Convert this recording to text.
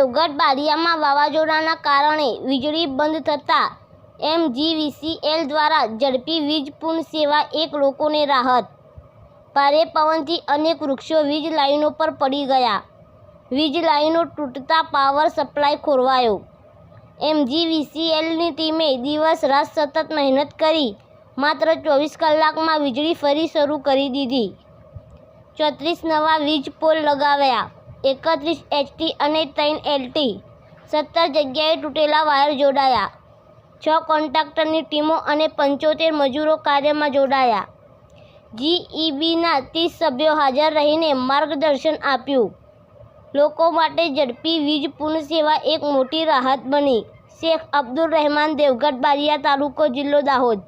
દેવગઢ બારિયામાં વાવાઝોડાના કારણે વીજળી બંધ થતાં MGVCL દ્વારા ઝડપી વીજ પૂર્ણ સેવા, 1 લોકોને રાહત। ભારે પવનથી અનેક વૃક્ષો વીજ લાઈનો પર પડી ગયા। વીજ લાઈનો તૂટતા પાવર સપ્લાય ખોરવાયો। MGVCLની ટીમે દિવસ રાત સતત મહેનત કરી માત્ર 24 કલાકમાં વીજળી ફરી શરૂ કરી દીધી। 34 નવા વીજ પોલ લગાવ્યા, 31 HT અને 3 LT, 17 જગ્યાએ તૂટેલા વાયર જોડાયા। 6 કોન્ટ્રાક્ટરની ટીમો અને 75 મજૂરો કાર્યમાં જોડાયા। GEBના 30 સભ્યો હાજર રહીને માર્ગદર્શન આપ્યું। લોકો માટે ઝડપી વીજ પૂર્ણ સેવા એક મોટી રાહત બની। શેખ અબ્દુલ રહેમાન, દેવગઢ બારિયા તાલુકો, જિલ્લો દાહોદ।